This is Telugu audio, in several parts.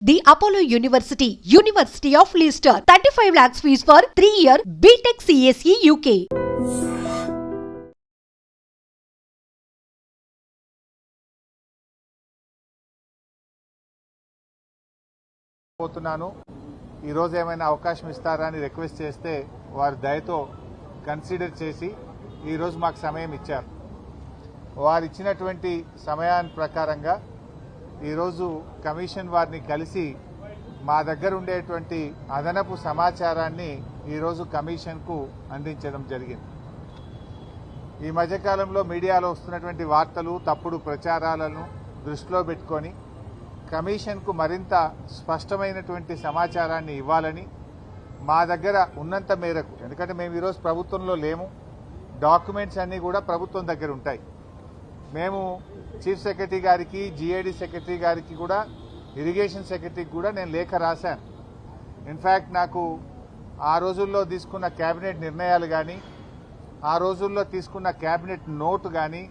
The Apollo University, University of Leicester, 35 lakhs fees for 3-year BTech CSE UK. పోతున్నాను ఈ రోజు ఏమైనా అవకాశం ఇస్తారా అని రిక్వెస్ట్ చేస్తే వారు దయతో కన్సిడర్ చేసి ఈ రోజు మాకు సమయం ఇచ్చారు. వారు ఇచ్చినటువంటి సమయాన్ని ప్రకారంగా ఈరోజు కమిషన్ వారిని కలిసి మా దగ్గర ఉండేటువంటి అదనపు సమాచారాన్ని ఈరోజు కమిషన్కు అందించడం జరిగింది. ఈ మధ్యకాలంలో మీడియాలో వస్తున్నటువంటి వార్తలు, తప్పుడు ప్రచారాలను దృష్టిలో పెట్టుకొని కమిషన్కు మరింత స్పష్టమైనటువంటి సమాచారాన్ని ఇవ్వాలని మా దగ్గర ఉన్నంత మేరకు, ఎందుకంటే మేము ఈరోజు ప్రభుత్వంలో లేము, డాక్యుమెంట్స్ అన్నీ కూడా ప్రభుత్వం దగ్గర ఉంటాయి. మేము చీఫ్ సెక్రటరీ గారికి, జీఏడీ సెక్రటరీ గారికి కూడా, ఇరిగేషన్ సెక్రటరీకి కూడా నేను లేఖ రాశాను. ఇన్ఫ్యాక్ట్ నాకు ఆ రోజుల్లో తీసుకున్న కేబినెట్ నిర్ణయాలు కానీ, ఆ రోజుల్లో తీసుకున్న కేబినెట్ నోటు కానీ,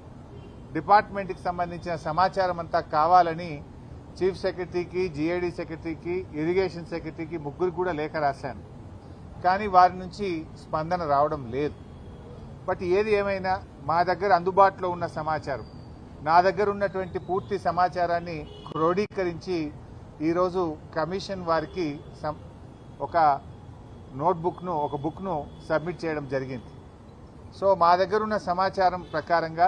డిపార్ట్మెంట్కి సంబంధించిన సమాచారం అంతా కావాలని చీఫ్ సెక్రటరీకి, జీఏడీ సెక్రటరీకి, ఇరిగేషన్ సెక్రటరీకి ముగ్గురికి కూడా లేఖ రాశాను. కానీ వారి నుంచి స్పందన రావడం లేదు. బట్ ఏది ఏమైనా మా దగ్గర అందుబాటులో ఉన్న సమాచారం, నా దగ్గర ఉన్నటువంటి పూర్తి సమాచారాన్ని క్రోడీకరించి ఈరోజు కమిషన్ వారికి ఒక నోట్బుక్ను, ఒక బుక్ను సబ్మిట్ చేయడం జరిగింది. సో మా దగ్గర ఉన్న సమాచారం ప్రకారంగా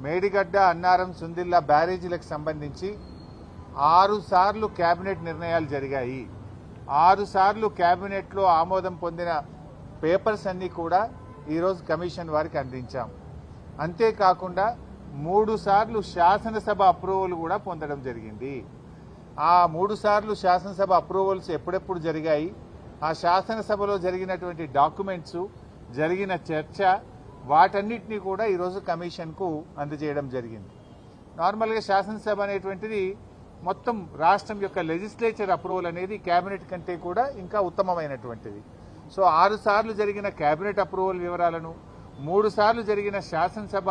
మేడిగడ్డ, అన్నారం, సుందిల్లా బ్యారేజీలకు సంబంధించి 6 సార్లు కేబినెట్ నిర్ణయాలు జరిగాయి. 6 సార్లు కేబినెట్లో ఆమోదం పొందిన పేపర్స్ అన్నీ కూడా ఈరోజు కమిషన్ వారికి అందించాం. అంతేకాకుండా 3 సార్లు శాసనసభ అప్రూవల్ కూడా పొందడం జరిగింది. ఆ 3 సార్లు శాసనసభ అప్రూవల్స్ ఎప్పుడెప్పుడు జరిగాయి, ఆ శాసనసభలో జరిగినటువంటి డాక్యుమెంట్స్, జరిగిన చర్చ, వాటన్నిటినీ కూడా ఈరోజు కమిషన్కు అందజేయడం జరిగింది. నార్మల్గా శాసనసభ అనేటువంటిది మొత్తం రాష్ట్రం యొక్క లెజిస్లేచర్ అప్రూవల్ అనేది కేబినెట్ కంటే కూడా ఇంకా ఉత్తమమైనటువంటిది. సో 6 సార్లు జరిగిన కేబినెట్ అప్రూవల్ వివరాలను, 3 సార్లు జరిగిన శాసనసభ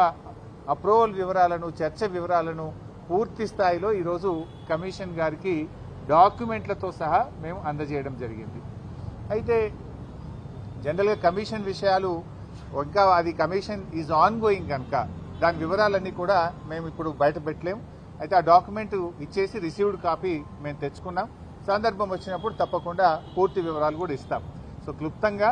అప్రూవల్ వివరాలను, చర్చ వివరాలను పూర్తి స్థాయిలో ఈరోజు కమిషన్ గారికి డాక్యుమెంట్లతో సహా మేము అందజేయడం జరిగింది. అయితే జనరల్గా కమిషన్ విషయాలు ఇంకా అది కమిషన్ ఈజ్ ఆన్ గోయింగ్ కనుక దాని వివరాలన్నీ కూడా మేము ఇప్పుడు బయట పెట్టలేము. అయితే ఆ డాక్యుమెంట్ ఇచ్చేసి రిసీవ్డ్ కాపీ మేము తెచ్చుకున్నాం. సందర్భం వచ్చినప్పుడు తప్పకుండా పూర్తి వివరాలు కూడా ఇస్తాం. సో క్లుప్తంగా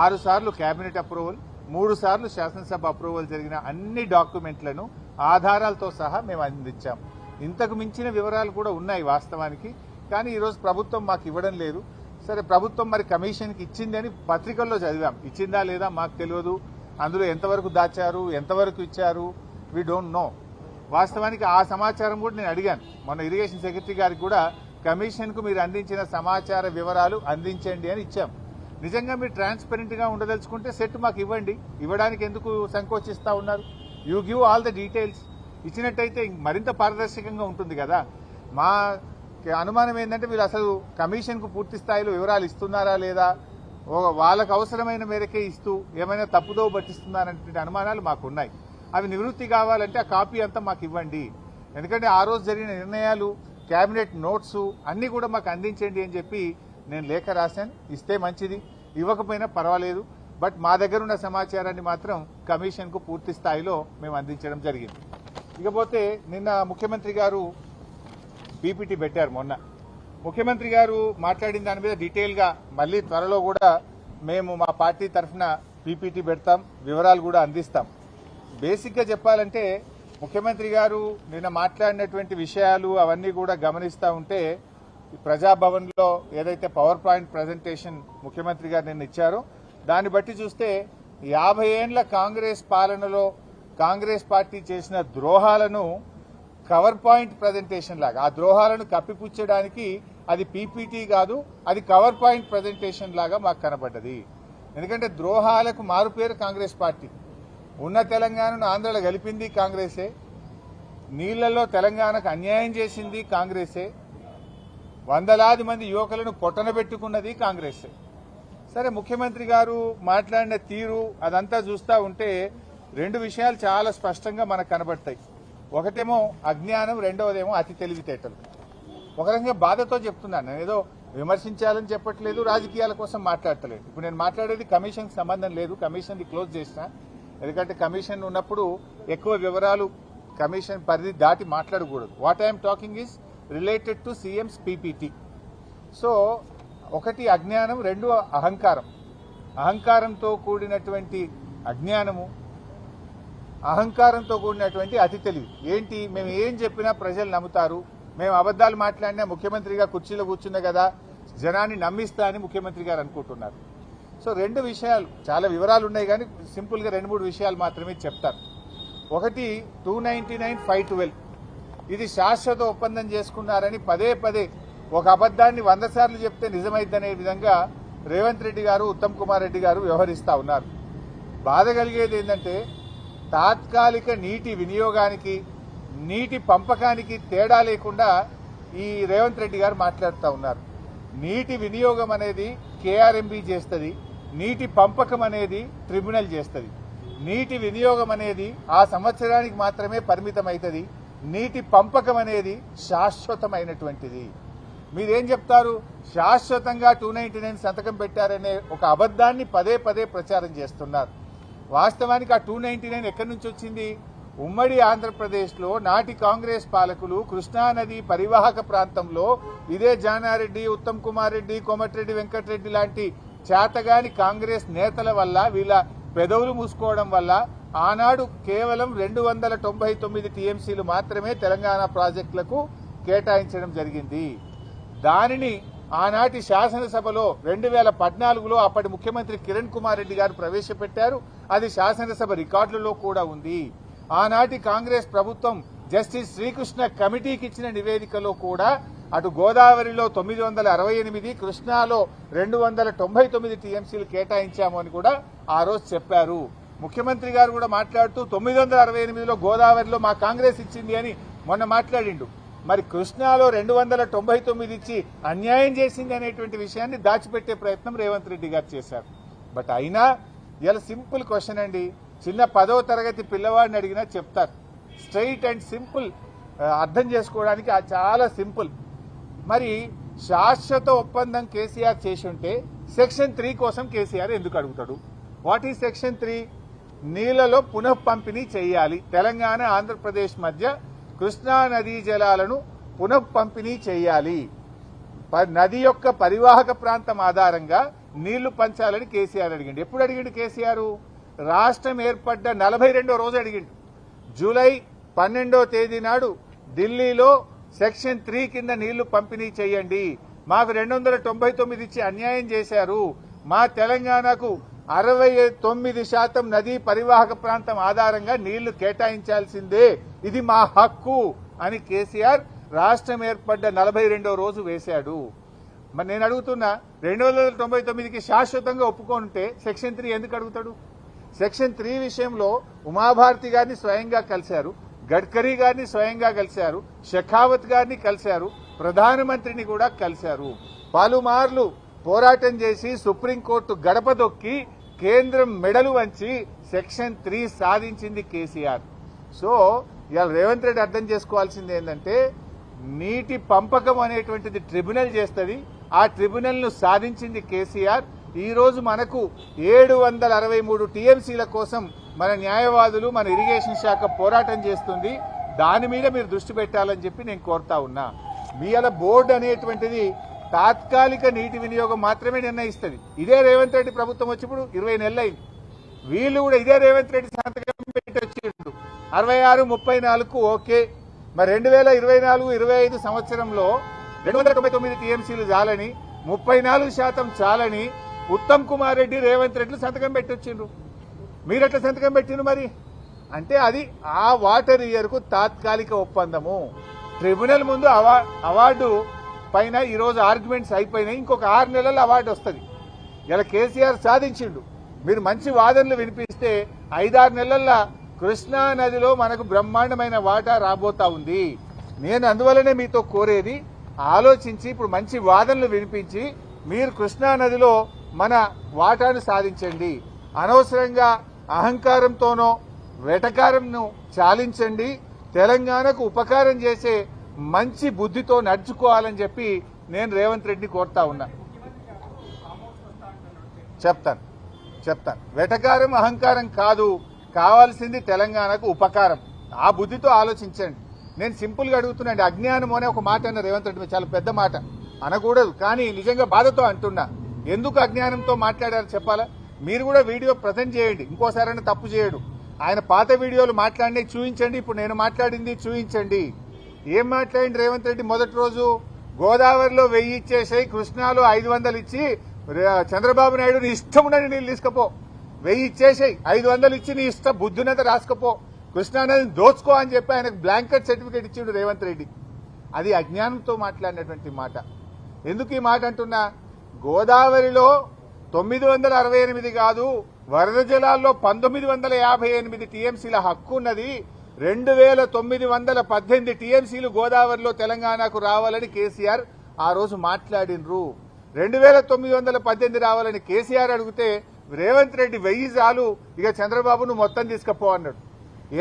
6 సార్లు కేబినెట్ అప్రూవల్, 3 సార్లు శాసనసభ అప్రూవల్ జరిగిన అన్ని డాక్యుమెంట్లను ఆధారాలతో సహా మేము అందించాం. ఇంతకు మించిన వివరాలు కూడా ఉన్నాయి వాస్తవానికి, కానీ ఈరోజు ప్రభుత్వం మాకు ఇవ్వడం లేదు. సరే, ప్రభుత్వం మరి కమిషన్కి ఇచ్చింది అని పత్రికల్లో చదివాం. ఇచ్చిందా లేదా మాకు తెలియదు. అందులో ఎంతవరకు దాచారు, ఎంతవరకు ఇచ్చారు, వీ డోంట్ నో. వాస్తవానికి ఆ సమాచారం కూడా నేను అడిగాను. మొన్న ఇరిగేషన్ సెక్రటరీ గారికి కూడా కమిషన్కు మీరు అందించిన సమాచార వివరాలు అందించండి అని ఇచ్చాం. నిజంగా మీరు ట్రాన్స్పరెంట్గా ఉండదలుచుకుంటే సెట్ మాకు ఇవ్వండి. ఇవ్వడానికి ఎందుకు సంకోచిస్తూ ఉన్నారు? You give all the details. ఇచ్చినట్టయితే మరింత పారదర్శకంగా ఉంటుంది కదా. మా అనుమానం ఏంటంటే వీళ్ళు అసలు కమిషన్కు పూర్తి స్థాయిలో వివరాలు ఇస్తున్నారా లేదా, వాళ్ళకు అవసరమైన మేరకే ఇస్తూ ఏమైనా తప్పుదో పట్టిస్తున్నారనే అనుమానాలు మాకున్నాయి. అవి నివృత్తి కావాలంటే ఆ కాపీ అంతా మాకు ఇవ్వండి. ఎందుకంటే ఆ రోజు జరిగిన నిర్ణయాలు, కేబినెట్ నోట్స్ అన్నీ కూడా మాకు అందించండి అని చెప్పి నేను లేఖ రాశాను. ఇస్తే మంచిది, ఇవ్వకపోయినా పర్వాలేదు. బట్ మా దగ్గర ఉన్న సమాచారాన్ని మాత్రం కమిషన్కు పూర్తి స్థాయిలో మేము అందించడం జరిగింది. ఇకపోతే నిన్న ముఖ్యమంత్రి గారు పీపీటీ పెట్టారు. మొన్న ముఖ్యమంత్రి గారు మాట్లాడిన దాని మీద డీటెయిల్గా మళ్ళీ త్వరలో కూడా మేము మా పార్టీ తరఫున పీపీటీ పెడతాం, వివరాలు కూడా అందిస్తాం. బేసిక్గా చెప్పాలంటే ముఖ్యమంత్రి గారు నిన్న మాట్లాడినటువంటి విషయాలు అవన్నీ కూడా గమనిస్తూ ఉంటే, ప్రజాభవన్లో ఏదైతే పవర్ పాయింట్ ప్రజెంటేషన్ ముఖ్యమంత్రి గారు నిన్న ఇచ్చారో దాన్ని బట్టి చూస్తే 50 ఏండ్ల కాంగ్రెస్ పాలనలో కాంగ్రెస్ పార్టీ చేసిన ద్రోహాలను కవర్ పాయింట్ ప్రజెంటేషన్ లాగా, ఆ ద్రోహాలను కప్పిపుచ్చడానికి అది పీపీటీ కాదు, అది కవర్ పాయింట్ ప్రజెంటేషన్ లాగా మాకు కనబడ్డది. ఎందుకంటే ద్రోహాలకు మారుపేరు కాంగ్రెస్ పార్టీ. ఉన్న తెలంగాణను ఆంధ్రలో కలిపింది కాంగ్రెసే, నీళ్లలో తెలంగాణకు అన్యాయం చేసింది కాంగ్రెసే, వందలాది మంది యువకులను పొట్టనబెట్టుకున్నది కాంగ్రెసే. సరే, ముఖ్యమంత్రి గారు మాట్లాడిన తీరు అదంతా చూస్తూ ఉంటే 2 విషయాలు చాలా స్పష్టంగా మనకు కనబడతాయి. ఒకటేమో అజ్ఞానం, రెండవదేమో అతి తెలివితేటలు. ఒక రకంగా బాధతో చెప్తున్నాను. నేను ఏదో విమర్శించాలని చెప్పట్లేదు, రాజకీయాల కోసం మాట్లాడతలేదు. ఇప్పుడు నేను మాట్లాడేది కమిషన్కి సంబంధం లేదు, కమిషన్ది క్లోజ్ చేసిన. ఎందుకంటే కమిషన్ ఉన్నప్పుడు ఎక్కువ వివరాలు కమిషన్ పరిధి దాటి మాట్లాడకూడదు. What I'm talking is related to CMs PPT. So ఒకటి అజ్ఞానం, రెండు అహంకారం. అహంకారంతో కూడినటువంటి అజ్ఞానము, అహంకారంతో కూడినటువంటి అతి తెలివి. ఏంటి, మేము ఏం చెప్పినా ప్రజలు నమ్ముతారు, మేము అబద్దాలు మాట్లాడినా ముఖ్యమంత్రిగా కుర్చీలో కూర్చున్నా కదా జనాన్ని నమ్మిస్తా అని ముఖ్యమంత్రి గారు అనుకుంటున్నారు. సో రెండు విషయాలు, చాలా వివరాలు ఉన్నాయి కానీ సింపుల్గా 2-3 విషయాలు మాత్రమే చెప్తారు. ఒకటి 299, 512 ఇది శాశ్వత ఒప్పందం చేసుకున్నారని పదే పదే ఒక అబద్దాన్ని 100 సార్లు చెప్తే నిజమైద్దనే విధంగా రేవంత్ రెడ్డి గారు, ఉత్తమ్ కుమార్ రెడ్డి గారు వ్యవహరిస్తూ ఉన్నారు. బాధ కలిగేది ఏంటంటే తాత్కాలిక నీటి వినియోగానికి, నీటి పంపకానికి తేడా లేకుండా ఈ రేవంత్ రెడ్డి గారు మాట్లాడుతూ ఉన్నారు. నీటి వినియోగం అనేది కేఆర్ఎంబీ చేస్తుంది, నీటి పంపకం అనేది ట్రిబ్యునల్ చేస్తుంది. నీటి వినియోగం అనేది ఆ సంవత్సరానికి మాత్రమే పరిమితం అవుతుంది, నీటి పంపకం అనేది శాశ్వతమైనటువంటిది. మీరేం చెప్తారు, శాశ్వతంగా 299 సంతకం పెట్టారనే ఒక అబద్దాన్ని పదే పదే ప్రచారం చేస్తున్నారు. వాస్తవానికి ఆ 299 ఎక్కడి నుంచి వచ్చింది? ఉమ్మడి ఆంధ్రప్రదేశ్లో నాటి కాంగ్రెస్ పాలకులు కృష్ణానది పరివాహక ప్రాంతంలో ఇదే జానారెడ్డి, ఉత్తమ్ కుమార్ రెడ్డి, కోమటిరెడ్డి వెంకటరెడ్డి లాంటి చేతగాని కాంగ్రెస్ నేతల వల్ల, వీళ్ళ పెదవులు మూసుకోవడం వల్ల ఆనాడు కేవలం 299 టీఎంసీలు మాత్రమే తెలంగాణ ప్రాజెక్టులకు కేటాయించడం జరిగింది. దానిని ఆనాటి శాసనసభలో 2014లో అప్పటి ముఖ్యమంత్రి కిరణ్ కుమార్ రెడ్డి గారు ప్రవేశపెట్టారు. అది శాసనసభ రికార్డులలో కూడా ఉంది. ఆనాటి కాంగ్రెస్ ప్రభుత్వం జస్టిస్ శ్రీకృష్ణ కమిటీకి ఇచ్చిన నివేదికలో కూడా అటు గోదావరిలో 968, కృష్ణాలో 299 టీఎంసీలు కేటాయించాము అని కూడా ఆ రోజు చెప్పారు. ముఖ్యమంత్రి గారు కూడా మాట్లాడుతూ 968లో గోదావరిలో మా కాంగ్రెస్ ఇచ్చింది అని మొన్న మాట్లాడిండు. మరి కృష్ణాలో 299 ఇచ్చి అన్యాయం చేసింది అనేటువంటి విషయాన్ని దాచిపెట్టే ప్రయత్నం రేవంత్ రెడ్డి గారు చేశారు. బట్ అయినా ఇలా సింపుల్ క్వశ్చన్ అండి, చిన్న 10వ తరగతి పిల్లవాడిని అడిగినా చెప్తారు. స్ట్రైట్ అండ్ సింపుల్, అర్థం చేసుకోవడానికి చాలా సింపుల్. మరి శాశ్వత ఒప్పందం కేసీఆర్ చేసి ఉంటే సెక్షన్ 3 కోసం కేసీఆర్ ఎందుకు అడుగుతాడు? What is section 3? నీళ్లలో పునః పంపిణీ చేయాలి. తెలంగాణ ఆంధ్రప్రదేశ్ మధ్య కృష్ణా నదీ జలాలను పునః పంపిణీ చేయాలి. నది యొక్క పరివాహక ప్రాంతం ఆధారంగా నీళ్లు పంచాలని కేసీఆర్ అడిగిండు. ఎప్పుడు అడిగిండు కేసీఆర్? రాష్ట్రం ఏర్పడ్డ 42వ రోజు అడిగిండు. జూలై 12వ తేదీ నాడు ఢిల్లీలో సెక్షన్ 3 కింద నీళ్లు పంపిణీ చేయండి, మాకు 299 ఇచ్చి అన్యాయం చేశారు, మా తెలంగాణకు 69% నదీ పరివాహక ప్రాంతం ఆధారంగా నీళ్లు కేటాయించాల్సిందే, ఇది మా హక్కు అని కేసీఆర్ రాష్ట్రం ఏర్పడ్డ 42వ రోజు వేశాడు. మరి నేను అడుగుతున్నా, 299కి శాశ్వతంగా ఒప్పుకుంటే సెక్షన్ 3 ఎందుకు అడుగుతాడు? సెక్షన్ 3 విషయంలో ఉమాభారతి గారిని స్వయంగా కలిశారు, గడ్కరీ గారిని స్వయంగా కలిశారు, షెకావత్ గారిని కలిశారు, ప్రధానమంత్రిని కూడా కలిశారు. పలుమార్లు పోరాటం చేసి సుప్రీంకోర్టు గడప దొక్కి కేంద్రం మెడలు వంచి సెక్షన్ 3 సాధించింది కేసీఆర్. సో ఇవాళ రేవంత్ రెడ్డి అర్థం చేసుకోవాల్సింది ఏంటంటే, నీటి పంపకం అనేటువంటిది ట్రిబ్యునల్ చేస్తుంది, ఆ ట్రిబ్యునల్ ను సాధించింది కేసీఆర్. ఈ రోజు మనకు 763 టీఎంసీల కోసం మన న్యాయవాదులు, మన ఇరిగేషన్ శాఖ పోరాటం చేస్తుంది. దాని మీద మీరు దృష్టి పెట్టాలని చెప్పి నేను కోరుతా ఉన్నా. మీల బోర్డు అనేటువంటిది తాత్కాలిక నీటి వినియోగం మాత్రమే నిర్ణయిస్తుంది. ఇదే రేవంత్ రెడ్డి ప్రభుత్వం వచ్చినప్పుడు 20 నెలలైంది. వీళ్ళు కూడా ఇదే రేవంత్ రెడ్డి సంతకం పెట్టి వచ్చిండు 66, 34కు ఓకే. మరి 2024-25 సంవత్సరంలో 299 టీఎంసీలు చాలని, 34% చాలని ఉత్తమ్ కుమార్ రెడ్డి, రేవంత్ రెడ్డి సంతకం పెట్టి వచ్చిండ్రు. మీరెట్లా సంతకం పెట్టిండ్రు? మరి అంటే అది ఆ వాటర్ ఇయర్కు తాత్కాలిక ఒప్పందము. ట్రిబ్యునల్ ముందు అవార్డు పైన ఈరోజు ఆర్గ్యుమెంట్స్ అయిపోయినాయి, ఇంకొక 6 నెలల అవార్డు వస్తుంది. ఇలా కేసీఆర్ సాధించిండు. మీరు మంచి వాదనలు వినిపిస్తే 5-6 నెలల్లో కృష్ణా నదిలో మనకు బ్రహ్మాండమైన వాటా రాబోతా ఉంది. నేను అందువల్లనే మీతో కోరేది, ఆలోచించి ఇప్పుడు మంచి వాదనలు వినిపించి మీరు కృష్ణా నదిలో మన వాటాను సాధించండి. అనవసరంగా అహంకారంతోనో వెటకారంను చాలించండి. తెలంగాణకు ఉపకారం చేసే మంచి బుద్ధితో నడుచుకోవాలని చెప్పి నేను రేవంత్ రెడ్డిని కోరుతా ఉన్నా. చెప్తాను వెటకారం అహంకారం కాదు, కావాల్సింది తెలంగాణకు ఉపకారం. ఆ బుద్ధితో ఆలోచించండి. నేను సింపుల్గా అడుగుతున్నాండి. అజ్ఞానం అనే ఒక మాట అన్న రేవంత్ రెడ్డి, చాలా పెద్ద మాట అనకూడదు, కానీ నిజంగా బాధతో అంటున్నా. ఎందుకు అజ్ఞానంతో మాట్లాడారు చెప్పాలా? మీరు కూడా వీడియో ప్రజెంట్ చేయండి, ఇంకోసారైనా తప్పు చేయడు. ఆయన పాత వీడియోలు మాట్లాడినవి చూపించండి, ఇప్పుడు నేను మాట్లాడింది చూపించండి. ఏం మాట్లాడింది రేవంత్ రెడ్డి? మొదటి రోజు గోదావరిలో 1000 ఇచ్చేసాయి, కృష్ణాలో 500 ఇచ్చి చంద్రబాబు నాయుడు నీ ఇష్టం ఉన్నది నీళ్ళు తీసుకపో, 1000 ఇచ్చేసాయి, 500 ఇచ్చి నీ ఇష్టం బుద్ధినంత రాసుకపో, కృష్ణానదిని దోచుకో అని చెప్పి ఆయనకు బ్లాంకెట్ సర్టిఫికేట్ ఇచ్చిండు రేవంత్ రెడ్డి. అది అజ్ఞానంతో మాట్లాడినటువంటి మాట. ఎందుకు ఈ మాట అంటున్నా? గోదావరిలో 968 కాదు, వరద జలాల్లో 1958 టీఎంసీల హక్కు ఉన్నది. 2918 టీఎంసీలు గోదావరిలో తెలంగాణకు రావాలని కేసీఆర్ ఆ రోజు మాట్లాడినరు. 2918 రావాలని కేసీఆర్ అడిగితే రేవంత్ రెడ్డి 1000 చాలు, ఇక చంద్రబాబును మొత్తం తీసుకుపో అన్నాడు.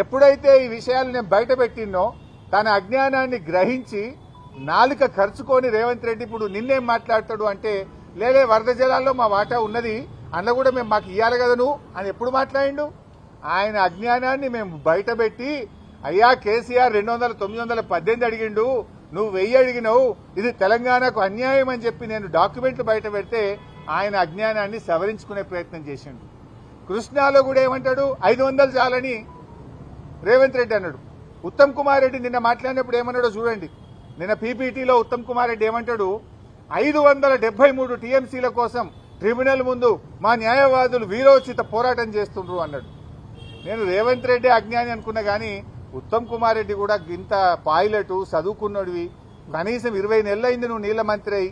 ఎప్పుడైతే ఈ విషయాలు నేను బయట పెట్టినో తన అజ్ఞానాన్ని గ్రహించి నాలుక ఖర్చుకొని రేవంత్ రెడ్డి ఇప్పుడు నిన్నేం మాట్లాడతాడు అంటే, లేలే వరద జలాల్లో మా వాటా ఉన్నది, అందులో కూడా మేము మాకు ఇవ్వాలి కదా నువ్వు అని ఎప్పుడు మాట్లాడిండు? ఆయన అజ్ఞానాన్ని మేము బయట పెట్టి, అయ్యా కేసీఆర్ 918 అడిగిండు, నువ్వు 1000 అడిగినావు, ఇది తెలంగాణకు అన్యాయం అని చెప్పి నేను డాక్యుమెంట్లు బయట పెడితే ఆయన అజ్ఞానాన్ని సవరించుకునే ప్రయత్నం చేసిండు. కృష్ణాలో కూడా ఏమంటాడు? 500 చాలని రేవంత్ రెడ్డి అన్నాడు. ఉత్తమ్ కుమార్ రెడ్డి నిన్న మాట్లాడినప్పుడు ఏమన్నాడో చూడండి. నిన్న పీపీటీలో ఉత్తమ్ కుమార్ రెడ్డి ఏమంటాడు? 573 టీఎంసీల కోసం ట్రిబ్యునల్ ముందు మా న్యాయవాదులు వీరోచిత పోరాటం చేస్తుండ్రు అన్నాడు. నేను రేవంత్ రెడ్డి అజ్ఞాని అనుకున్నా కానీ ఉత్తమ్ కుమార్ రెడ్డి కూడా ఇంత పైలట్ చదువుకున్నడివి, కనీసం 20 నెలలైంది నువ్వు నీళ్ల మంత్రి అయి,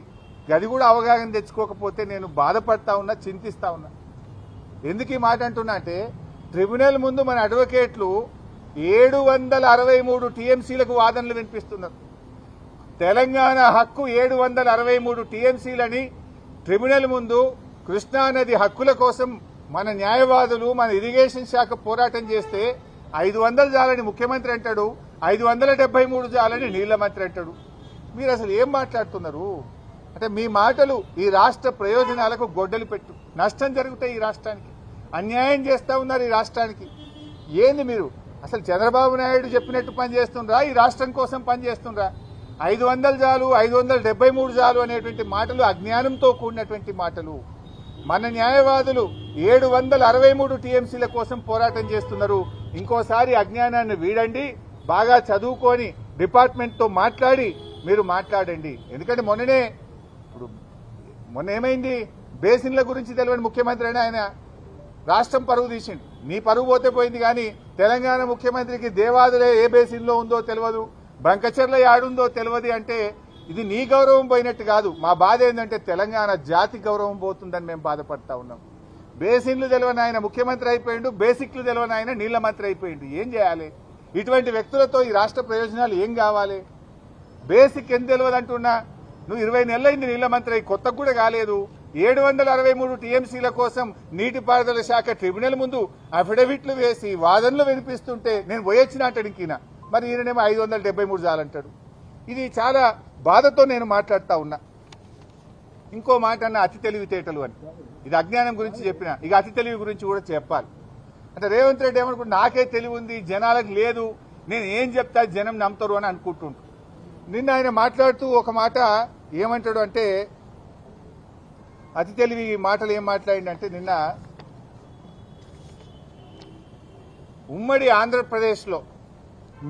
గది కూడా అవగాహన తెచ్చుకోకపోతే నేను బాధపడతా ఉన్నా, చింతిస్తా ఉన్నా. ఎందుకు ఈ మాట అంటున్నా అంటే, ట్రిబ్యునల్ ముందు మన అడ్వకేట్లు 763 టీఎంసీలకు వాదనలు వినిపిస్తున్నారు. తెలంగాణ హక్కు 763 టీఎంసీలని ట్రిబ్యునల్ ముందు కృష్ణానది హక్కుల కోసం మన న్యాయవాదులు, మన ఇరిగేషన్ శాఖ పోరాటం చేస్తే 500 చాలని ముఖ్యమంత్రి అంటాడు, 573 చాలని నీళ్ల మంత్రి అంటాడు. మీరు అసలు ఏం మాట్లాడుతున్నారు? అంటే మీ మాటలు ఈ రాష్ట్ర ప్రయోజనాలకు గొడ్డలి పెట్టు, నష్టం జరుగుతాయి ఈ రాష్ట్రానికి, అన్యాయం చేస్తా ఉన్నారు ఈ రాష్ట్రానికి. ఏంది మీరు అసలు చంద్రబాబు నాయుడు చెప్పినట్టు పని చేస్తుండ్రా, ఈ రాష్ట్రం కోసం పని చేస్తుండ్రా? 500 చాలు, 573 చాలు అనేటువంటి మాటలు అజ్ఞానంతో కూడినటువంటి మాటలు. మన న్యాయవాదులు 763 టీఎంసీల కోసం పోరాటం చేస్తున్నారు. ఇంకోసారి అజ్ఞానాన్ని వీడండి, బాగా చదువుకొని డిపార్ట్మెంట్తో మాట్లాడి మీరు మాట్లాడండి. ఎందుకంటే మొన్న ఏమైంది? బేసిన్ల గురించి తెలియని ముఖ్యమంత్రి అని ఆయన రాష్ట్రం పరువు తీసిండు. నీ పరువు పోతే పోయింది, కానీ తెలంగాణ ముఖ్యమంత్రికి దేవాదులే ఏ బేసిన్లో ఉందో తెలియదు, బంకచెర్ల యాడుందో తెలియదు అంటే ఇది నీ గౌరవం పోయినట్టు కాదు. మా బాధ ఏంటంటే తెలంగాణ జాతి గౌరవం పోతుందని మేము బాధపడతా ఉన్నాం. బేసిన్లు తెలియని ఆయన ముఖ్యమంత్రి అయిపోయిండు, బేసిక్లు తెలియని ఆయన నీళ్ల మంత్రి అయిపోయిండు. ఏం చేయాలి? ఇటువంటి వ్యక్తులతో ఈ రాష్ట్ర ప్రయోజనాలు ఏం కావాలి? బేసిక్ ఎంత తెలియదు అంటున్నా. నువ్వు 20 నెలలైంది నీళ్ల మంత్రి అయి, కొత్తకు కూడా కాలేదు. 763 టీఎంసీల కోసం నీటిపారుదల శాఖ ట్రిబ్యునల్ ముందు అఫిడవిట్లు వేసి వాదనలు వినిపిస్తుంటే నేను పోయొచ్చిన అంటాడు ఇంకీన. మరి ఈయననేమో 573 చాలంటాడు. ఇది చాలా బాధతో నేను మాట్లాడుతా ఉన్నా. ఇంకో మాట అన్న అతి తెలివితేటలు అని. ఇది అజ్ఞానం గురించి చెప్పిన, ఇక అతి తెలివి గురించి కూడా చెప్పాలి. అంటే రేవంత్ రెడ్డి ఏమనుకుంటు, నాకే తెలివి ఉంది జనాలకు లేదు, నేను ఏం చెప్తా జనం నమ్ముతారు అని అనుకుంటుంటారు. నిన్న ఆయన మాట్లాడుతూ ఒక మాట ఏమంటాడు అంటే, అతి తెలివి మాటలు ఏం మాట్లాడిందంటే, నిన్న ఉమ్మడి ఆంధ్రప్రదేశ్లో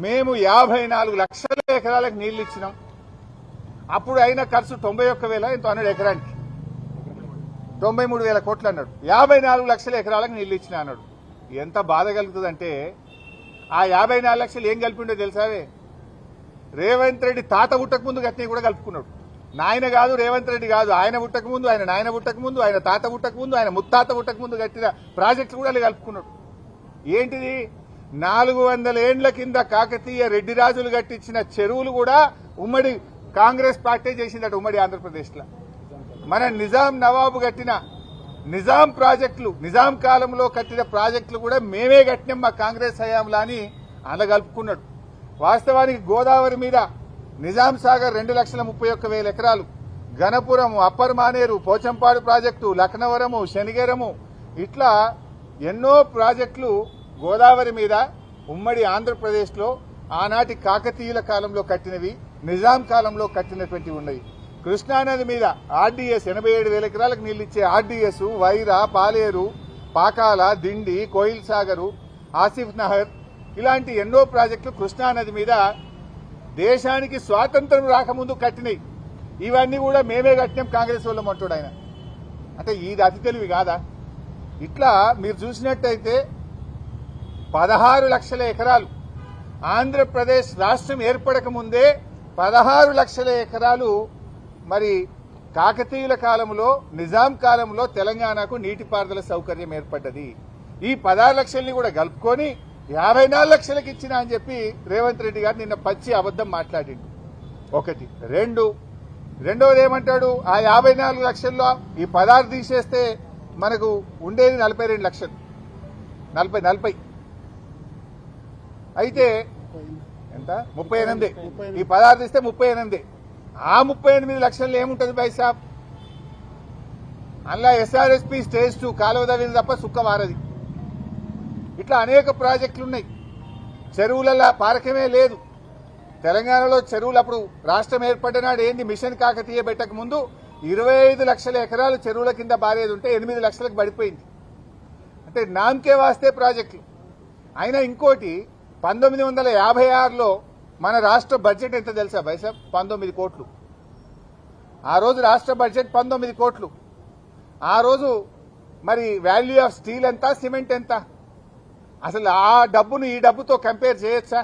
మేము 54 లక్షల ఎకరాలకు నీళ్లు ఇచ్చినాం. అప్పుడు అయిన ఖర్చు 91,000 ఎంతో అన్నాడు ఎకరానికి, 93,000 కోట్లు అన్నాడు. 54 లక్షల ఎకరాలకు నీళ్లు ఇచ్చిన అన్నాడు. ఎంత బాధ కలుగుతుందంటే, ఆ 54 లక్షలు ఏం కలిపిండో తెలుసావే? రేవంత్ రెడ్డి తాత పుట్టక ముందు గట్టిని కూడా కలుపుకున్నాడు. నాయన కాదు, రేవంత్ రెడ్డి కాదు, ఆయన పుట్టక ముందు, ఆయన నాయన పుట్టక ముందు, ఆయన తాత పుట్టక ముందు, ఆయన ముత్తాత పుట్టక ముందు కట్టిన ప్రాజెక్టులు కూడా కలుపుకున్నాడు. ఏంటిది? 400 ఏండ్ల కింద కాకతీయ రెడ్డి రాజులు కట్టించిన చెరువులు కూడా ఉమ్మడి కాంగ్రెస్ పార్టీ చేసిందట ఉమ్మడి ఆంధ్రప్రదేశ్లో. మన నిజాం నవాబు కట్టిన నిజాం ప్రాజెక్టులు, నిజాం కాలంలో కట్టిన ప్రాజెక్టులు కూడా మేమే కట్టినాం మా కాంగ్రెస్ హయాంలో అని అలా కలుపుకున్నాడు. వాస్తవానికి గోదావరి మీద నిజాం సాగర్ 2,31,000 ఎకరాలు, గణపురం, అప్పర్ మానేరు, పోచంపాడు ప్రాజెక్టు, లక్నవరము, శనిగరము, ఇట్లా ఎన్నో ప్రాజెక్టులు గోదావరి మీద ఉమ్మడి ఆంధ్రప్రదేశ్లో ఆనాటి కాకతీయుల కాలంలో కట్టినవి, నిజాం కాలంలో కట్టినటువంటి ఉన్నవి. కృష్ణానది మీద ఆర్డీఎస్ 87,000 ఎకరాలకు నీళ్లు ఇచ్చే ఆర్డీఎస్, వైరా, పాలేరు, పాకాల, దిండి, కోయిల్ సాగరు, ఆసిఫ్ నహర్, ఇలాంటి ఎన్నో ప్రాజెక్టులు కృష్ణానది మీద దేశానికి స్వాతంత్రం రాకముందు కట్టినాయి. ఇవన్నీ కూడా మేమే కట్టినాం కాంగ్రెస్ వాళ్ళం అంటాడు ఆయన. అంటే ఇది అతి తెలివి కాదా? ఇట్లా మీరు చూసినట్టయితే 16 లక్షల ఎకరాలు ఆంధ్రప్రదేశ్ రాష్ట్రం ఏర్పడక ముందే 16 లక్షల ఎకరాలు మరి కాకతీయుల కాలంలో, నిజాం కాలంలో తెలంగాణకు నీటిపారుదల సౌకర్యం ఏర్పడ్డది. ఈ 16 లక్షల్ని కూడా కలుపుకొని 54 లక్షలకు ఇచ్చిన అని చెప్పి రేవంత్ రెడ్డి గారు నిన్న పచ్చి అబద్దం మాట్లాడిండు. ఒకటి. రెండోది ఏమంటాడు, ఆ 54 లక్షల్లో ఈ 16 తీసేస్తే మనకు ఉండేది 42 లక్షలు, 40 అయితే ఎంత 38. ఈ 16 తీస్తే 38. ఆ 38 లక్షల్లో ఏముంటది బైసాబ్? అందులో ఎస్ఆర్ఎస్పీ స్టేజ్ 2 కాలువ తవ్వింది తప్ప సుక్క వారది. ఇట్లా అనేక ప్రాజెక్టులు ఉన్నాయి. చెరువులలో పారకమే లేదు. తెలంగాణలో చెరువులు అప్పుడు రాష్ట్రం ఏర్పడిన నాడు ఏంది, మిషన్ కాకతీయ పెట్టక ముందు 25 లక్షల ఎకరాలు చెరువుల కింద బారేది ఉంటే 8 లక్షలకు పడిపోయింది. అంటే నామకే వాస్తే ప్రాజెక్టులు. అయినా ఇంకోటి, 1956లో మన రాష్ట్ర బడ్జెట్ ఎంత తెలుసా బైసాబ్? 19 కోట్లు. ఆ రోజు రాష్ట్ర బడ్జెట్ 19 కోట్లు. ఆ రోజు మరి వాల్యూ ఆఫ్ స్టీల్ ఎంత, సిమెంట్ ఎంత? అసలు ఆ డబ్బును ఈ డబ్బుతో కంపేర్ చేయొచ్చా?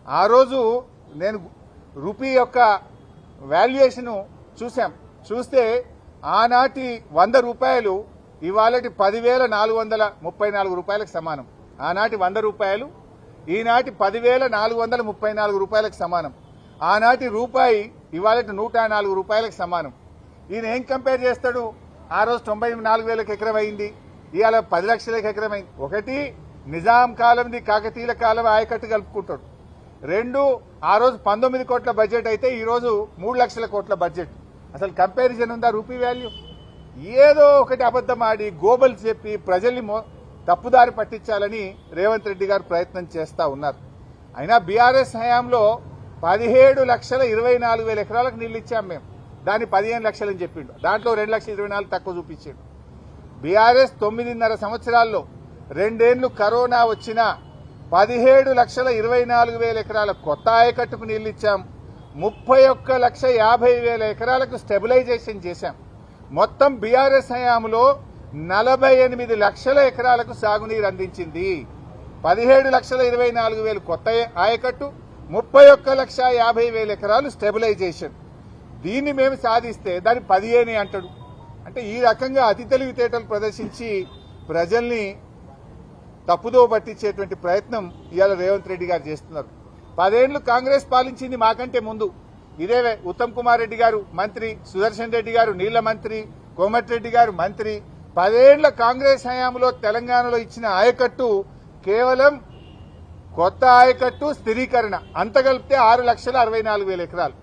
ఆ రోజు నేను రూపీ యొక్క వాల్యుయేషన్ చూస్తే ఆనాటి 100 రూపాయలు ఇవాళటి 10,434 రూపాయలకు సమానం. ఆనాటి 100 రూపాయలు ఈనాటి 10,434 రూపాయలకు సమానం. ఆనాటి రూపాయి ఇవాళటి 104 రూపాయలకు సమానం. ఈయన ఏం కంపేర్ చేస్తాడు? ఆ రోజు 94,000 ఎకరం అయింది, ఇవాళ 10 లక్షలకు ఎకరం అయింది. ఒకటి, నిజాం కాలంది కాకతీయుల కాలం ఆయకట్టు కలుపుకుంటాడు. 2, ఆ రోజు 19 కోట్ల బడ్జెట్ అయితే ఈ రోజు 3 లక్షల కోట్ల బడ్జెట్. అసలు కంపారిజన్ ఉందా రూపీ వాల్యూ? ఏదో ఒకటి అబద్దం ఆడి గోబల్ చెప్పి ప్రజల్ని తప్పుదారి పట్టించాలని రేవంత్ రెడ్డి గారు ప్రయత్నం చేస్తా ఉన్నారు. అయినా బీఆర్ఎస్ హయాంలో 17,24,000 ఎకరాలకు నీళ్లు ఇచ్చాం మేము. దాన్ని 15 లక్షలని చెప్పిండు. దాంట్లో 2,24,000 తక్కువ చూపించాడు. బీఆర్ఎస్ 9.5 సంవత్సరాల్లో 2 ఏళ్లు కరోనా వచ్చినా 17,24,000 ఎకరాల కొత్త ఆయకట్టుకు నీళ్లు ఇచ్చాం. 31,50,000 ఎకరాలకు స్టెబిలైజేషన్ చేశాం. మొత్తం బీఆర్ఎస్ హయాంలో 48 లక్షల ఎకరాలకు సాగునీరు అందించింది. 17,24,000 కొత్త ఆయకట్టు, 31,50,000 ఎకరాలు స్టెబిలైజేషన్. దీన్ని మేము సాధిస్తే దాన్ని 15 అంటాడు. అంటే ఈ రకంగా అతి తెలివితేటలు ప్రదర్శించి ప్రజల్ని తప్పుదో పట్టించేటువంటి ప్రయత్నం ఇవాళ రేవంత్ రెడ్డి గారు చేస్తున్నారు. 10 ఏళ్లు కాంగ్రెస్ పాలించింది మాకంటే ముందు. ఇదే ఉత్తమ్ కుమార్ రెడ్డి గారు మంత్రి, సుదర్శన్ రెడ్డి గారు నీళ్ల మంత్రి, కోమటిరెడ్డి గారు మంత్రి. 10 ఏళ్ల కాంగ్రెస్ హయాంలో తెలంగాణలో ఇచ్చిన ఆయకట్టు కేవలం కొత్త ఆయకట్టు, స్థిరీకరణ అంత కలిపితే 6,64,000 ఎకరాలు.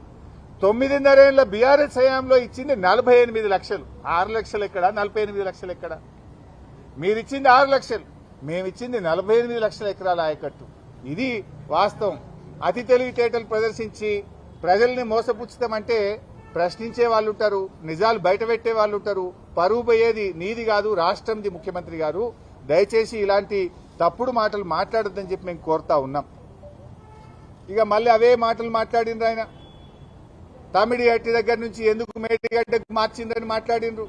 9.5 ఏళ్ల బీఆర్ఎస్ హయాంలో ఇచ్చింది 48 లక్షలు. 6 లక్షలు ఎక్కడ, 48 లక్షలు ఎక్కడ? మీరిచ్చింది 6 లక్షలు, మేమిచ్చింది 48 లక్షల ఎకరాల ఆయకట్టు. ఇది వాస్తవం. అతి తెలివితేటలు ప్రదర్శించి ప్రజల్ని మోసపుచ్చుతామంటే ప్రశ్నించే వాళ్ళు ఉంటారు, నిజాలు బయటపెట్టే వాళ్ళు ఉంటారు. పరువు పోయేది నీది కాదు, రాష్ట్రంది. ముఖ్యమంత్రి గారు దయచేసి ఇలాంటి తప్పుడు మాటలు మాట్లాడొద్దని చెప్పి మేము కోరుతా ఉన్నాం. ఇక మళ్ళీ అవే మాటలు మాట్లాడిండ్రు ఆయన. తమిడి అట్టి దగ్గర నుంచి ఎందుకు మేడిగడ్డకు మార్చిందని మాట్లాడిండ్రు.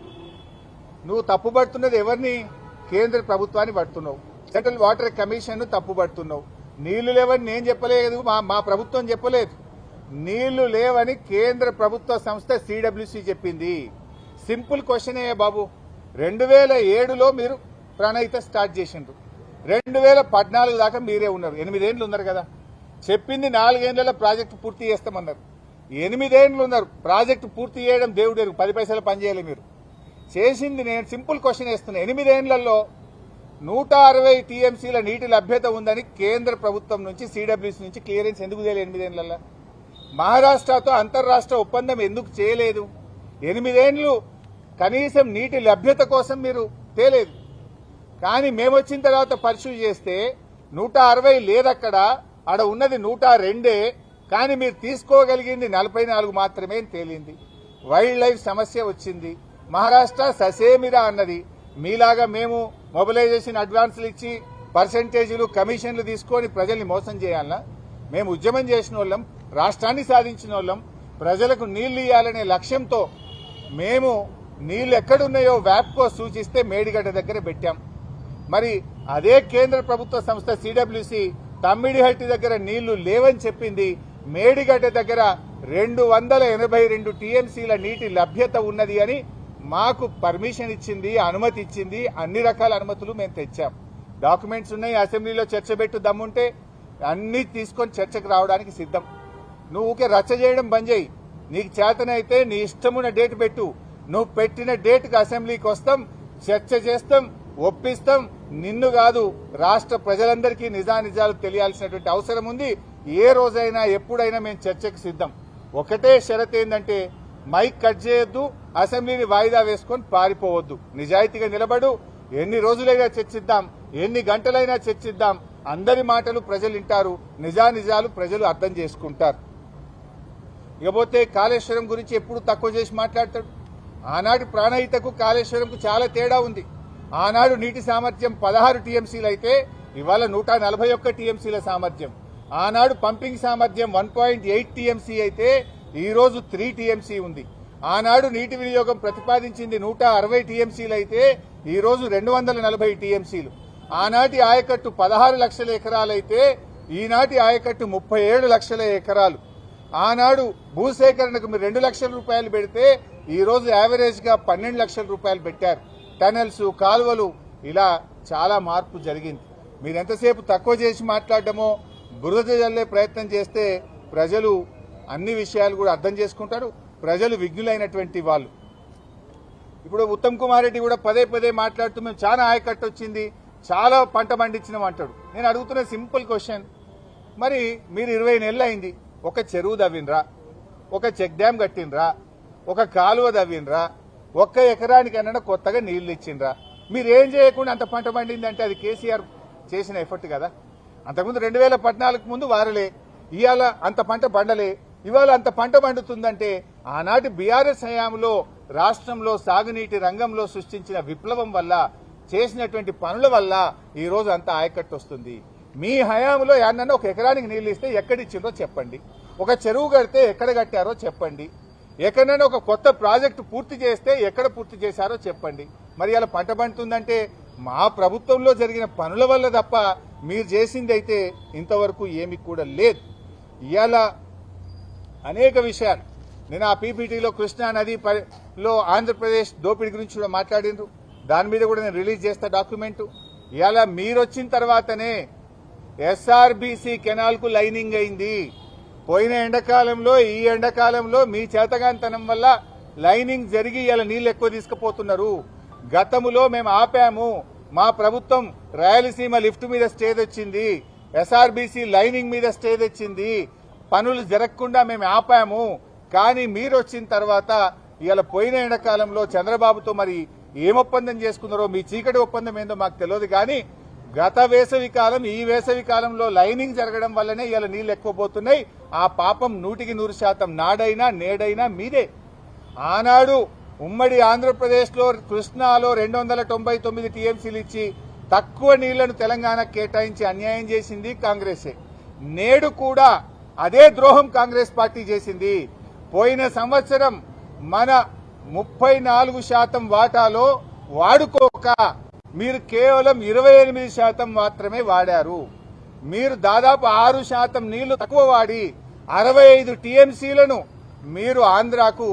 నువ్వు తప్పు పడుతున్నది ఎవరిని? కేంద్ర ప్రభుత్వాన్ని పడుతున్నావు. సెంట్రల్ వాటర్ కమిషన్ తప్పు పడుతున్నావు. నీళ్లు లేవని నేను చెప్పలేదు, మా ప్రభుత్వం చెప్పలేదు. నీళ్లు లేవని కేంద్ర ప్రభుత్వ సంస్థ సిడబ్ల్యూసీ చెప్పింది. సింపుల్ క్వశ్చన్ బాబు. 2007లో మీరు ప్రణాళిక స్టార్ట్ చేసిండ్రు. 2014 దాకా మీరే ఉన్నారు. 8 ఏళ్లు ఉన్నారు కదా. చెప్పింది 4 ఏళ్లలో ప్రాజెక్టు పూర్తి చేస్తామన్నారు. 8 ఏళ్లు ఉన్నారు. ప్రాజెక్టు పూర్తి చేయడం దేవుడు 10 పైసలు పనిచేయాలి మీరు చేసింది. నేను సింపుల్ క్వశ్చన్ వేస్తున్నా. 8 ఏళ్లలో 160 టీఎంసీల నీటి లభ్యత ఉందని కేంద్ర ప్రభుత్వం నుంచి సిడబ్ల్యూసీ నుంచి క్లియరెన్స్ ఎందుకు తెలియదు? 8 ఏళ్లలో మహారాష్ట్రతో అంతర్రాష్ట్ర ఒప్పందం ఎందుకు చేయలేదు? 8 ఏళ్లు కనీసం నీటి లభ్యత కోసం మీరు తేలేదు. కానీ మేము వచ్చిన తర్వాత పరిశీలి చేస్తే 160 లేదక్కడ, ఆడ ఉన్నది 102. కానీ మీరు తీసుకోగలిగింది 44 మాత్రమే తేలింది. వైల్డ్ లైఫ్ సమస్య వచ్చింది. మహారాష్ట్ర ససేమిరా అన్నది. మీలాగా మేము మొబిలైజేషన్ అడ్వాన్సులు ఇచ్చి పర్సెంటేజీలు కమిషన్లు తీసుకొని ప్రజల్ని మోసం చేయాలనా? మేము ఉద్యమం చేసిన వాళ్ళం, రాష్ట్రాన్ని సాధించిన వాళ్ళం, ప్రజలకు నీళ్లు ఇవ్వాలనే లక్ష్యంతో మేము నీళ్లు ఎక్కడున్నాయో వ్యాప్కో సూచిస్తే మేడిగడ్డ దగ్గర పెట్టాం. మరి అదే కేంద్ర ప్రభుత్వ సంస్థ సిడబ్ల్యూసి తమ్మిడిహట్టి దగ్గర నీళ్లు లేవని చెప్పింది. మేడిగడ్డ దగ్గర 282 టీఎంసీల నీటి లభ్యత ఉన్నది అని మాకు పర్మిషన్ ఇచ్చింది, అనుమతి ఇచ్చింది. అన్ని రకాల అనుమతులు మేము తెచ్చాం. డాక్యుమెంట్స్ ఉన్నాయి. అసెంబ్లీలో చర్చ పెట్టు దమ్ముంటే అన్ని తీసుకొని చర్చకు రావడానికి సిద్ధం. నువ్వు ఊకే రచ్చ చేయడం బంద్ చేయి. నీకు చేతనైతే నీ ఇష్టమున్న డేట్ పెట్టు. నువ్వు పెట్టిన డేట్కి అసెంబ్లీకి వస్తాం, చర్చ చేస్తాం, ఒప్పిస్తాం. నిన్ను కాదు, రాష్ట్ర ప్రజలందరికీ నిజానిజాలు తెలియాల్సినటువంటి అవసరం ఉంది. ఏ రోజైనా ఎప్పుడైనా మేము చర్చకు సిద్ధం. ఒకటే షరత్ ఏంటంటే మైక్ కట్ చేయొద్దు, అసెంబ్లీని వాయిదా వేసుకొని పారిపోవద్దు. నిజాయితీగా నిలబడు. ఎన్ని రోజులైనా చర్చిద్దాం, ఎన్ని గంటలైనా చర్చిద్దాం. అందరి మాటలు ప్రజలు వింటారు, నిజానిజాలు ప్రజలు అర్థం చేసుకుంటారు. ఇకపోతే కాళేశ్వరం గురించి ఎప్పుడు తక్కువ చేసి మాట్లాడతాడు. ఆనాటి ప్రాణహితకు కాళేశ్వరంకు చాలా తేడా ఉంది. ఆనాడు నీటి సామర్థ్యం 16 టీఎంసీలు అయితే ఇవాళ 141 టీఎంసీల సామర్థ్యం. ఆనాడు పంపింగ్ సామర్థ్యం 1.8 టీఎంసీ అయితే ఈ రోజు 3 టీఎంసీ ఉంది. ఆనాడు నీటి వినియోగం ప్రతిపాదించింది 160 టీఎంసీలు అయితే ఈ రోజు 240 టీఎంసీలు. ఆనాటి ఆయకట్టు 16 లక్షల ఎకరాలైతే ఈనాటి ఆయకట్టు 37 లక్షల ఎకరాలు. ఆనాడు భూసేకరణకు మీరు 2 లక్షల రూపాయలు పెడితే ఈ రోజు యావరేజ్ గా 12 లక్షల రూపాయలు పెట్టారు. టనెల్స్, కాలువలు, ఇలా చాలా మార్పు జరిగింది. మీరు ఎంతసేపు తక్కువ చేసి మాట్లాడటమో, బురద జల్లే ప్రయత్నం చేస్తే ప్రజలు అన్ని విషయాలు కూడా అర్థం చేసుకుంటారు. ప్రజలు విజ్ఞులైనటువంటి వాళ్ళు. ఇప్పుడు ఉత్తమ్ కుమార్ రెడ్డి కూడా పదే పదే మాట్లాడుతూ మేము చాలా ఆయకట్టు వచ్చింది, చాలా పంట పండించినాం అంటాడు. నేను అడుగుతున్న సింపుల్ క్వశ్చన్, మరి మీరు 20 నెలలు అయింది, ఒక చెరువు దవ్వినరా, ఒక చెక్ డ్యామ్ కట్టినరా, ఒక కాలువ దవ్వినరా, ఒక్క ఎకరానికైనా కొత్తగా నీళ్లు ఇచ్చిండ్రా? మీరేం చేయకుండా అంత పంట పండింది అంటే అది కేసీఆర్ చేసిన ఎఫర్ట్ కదా. అంతకుముందు 2014 ముందు వారలే, ఇవాళ అంత పంట పండలే, ఇవాళ అంత పంట పండుతుందంటే ఆనాటి బీఆర్ఎస్ హయాంలో రాష్ట్రంలో సాగునీటి రంగంలో సృష్టించిన విప్లవం వల్ల, చేసినటువంటి పనుల వల్ల ఈ రోజు అంత ఆయకట్టు వస్తుంది. మీ హయాంలో యాన్నన్నా ఒక ఎకరానికి నీళ్లు ఇస్తే ఎక్కడిచ్చిందో చెప్పండి, ఒక చెరువు కడితే ఎక్కడ కట్టారో చెప్పండి, ఎక్కడైనా ఒక కొత్త ప్రాజెక్టు పూర్తి చేస్తే ఎక్కడ పూర్తి చేశారో చెప్పండి. మరి ఇలా పంట పండుతుందంటే మా ప్రభుత్వంలో జరిగిన పనుల వల్ల తప్ప మీరు చేసింది అయితే ఇంతవరకు ఏమీ కూడా లేదు. ఇవాళ అనేక విషయాలు నేను ఆ పీపీటీలో కృష్ణా నదిలో ఆంధ్రప్రదేశ్ దోపిడీ గురించి కూడా మాట్లాడిండ్రు. దాని మీద కూడా నేను రిలీజ్ చేస్తా డాక్యుమెంట్. ఇవాళ మీరు వచ్చిన తర్వాతనే ఎస్ఆర్బీసీ కెనాల్ కు లైనింగ్ అయింది. పోయిన ఎండాకాలంలో, ఈ ఎండాకాలంలో మీ చేతగాంతనం వల్ల లైనింగ్ జరిగి ఇలా నీళ్లు ఎక్కువ తీసుకుపోతున్నారు. గతములో మేము ఆపాము. మా ప్రభుత్వం రాయలసీమ లిఫ్ట్ మీద స్టే తెచ్చింది, ఎస్ఆర్బీసీ లైనింగ్ మీద స్టే తెచ్చింది, పనులు జరగకుండా మేము ఆపాము. కానీ మీరు వచ్చిన తర్వాత ఇవాళ పోయిన ఎండాకాలంలో చంద్రబాబుతో మరి ఏం ఒప్పందం చేసుకున్నారో, మీ చీకటి ఒప్పందం ఏందో మాకు తెలియదు. కానీ గత వేసవి కాలం, ఈ వేసవి కాలంలో లైనింగ్ జరగడం వల్లనే ఇవాళ నీళ్లు ఎక్కువ పోతున్నాయి. ఆ పాపం 100% నాడైనా నేడైనా మీదే. ఆనాడు ఉమ్మడి ఆంధ్రప్రదేశ్ లో కృష్ణాలో 299 టీఎంసీలు ఇచ్చి తక్కువ నీళ్లను తెలంగాణకు కేటాయించి అన్యాయం చేసింది కాంగ్రెసే. నేడు కూడా అదే ద్రోహం కాంగ్రెస్ పార్టీ చేసింది. పోయిన సంవత్సరం మన 34% వాటాలో వాడుకోక మీరు కేవలం 28% మాత్రమే వాడారు. మీరు దాదాపు 6% నీళ్లు తక్కువ వాడి 65 టీఎంసీలను మీరు ఆంధ్రాకు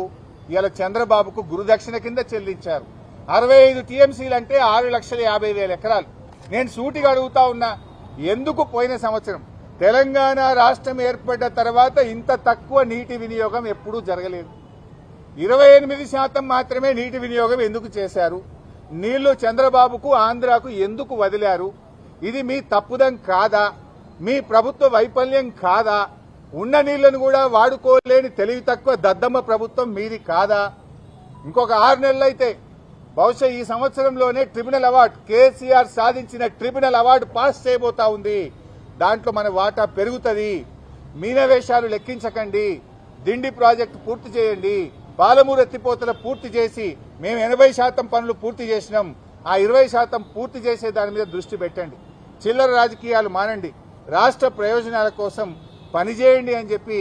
ఇలా చంద్రబాబుకు గురుదక్షిణ కింద చెల్లించారు. 65 టీఎంసీలు అంటే 6,50,000 ఎకరాలు. నేను సూటిగా అడుగుతా ఉన్నా, ఎందుకు పోయిన సంవత్సరం తెలంగాణ రాష్ట్రం ఏర్పడ్డ తర్వాత ఇంత తక్కువ నీటి వినియోగం ఎప్పుడూ జరగలేదు? 28% మాత్రమే నీటి వినియోగం ఎందుకు చేశారు? నీళ్లు చంద్రబాబుకు, ఆంధ్రాకు ఎందుకు వదిలారు? ఇది మీ తప్పుదం కాదా? మీ ప్రభుత్వ వైఫల్యం కాదా? ఉన్న నీళ్లను కూడా వాడుకోలేని తెలివి తక్కువ దద్దమ్మ ప్రభుత్వం మీది కాదా? ఇంకొక 6 నెలలు అయితే బహుశా ఈ సంవత్సరంలోనే ట్రిబ్యునల్ అవార్డు కేసీఆర్ సాధించిన ట్రిబ్యునల్ అవార్డు పాస్ చేయబోతా ఉంది. దాంట్లో మన వాటా పెరుగుతుంది. మీనవేశాలు లెక్కించకండి. దిండి ప్రాజెక్టు పూర్తి చేయండి. పాలమూరు ఎత్తిపోతల పూర్తి చేసి మేము 80% పనులు పూర్తి చేసినాం. ఆ 20% పూర్తి చేసే దాని మీద దృష్టి పెట్టండి. చిల్లర రాజకీయాలు మానండి. రాష్ట్ర ప్రయోజనాల కోసం పనిచేయండి అని చెప్పి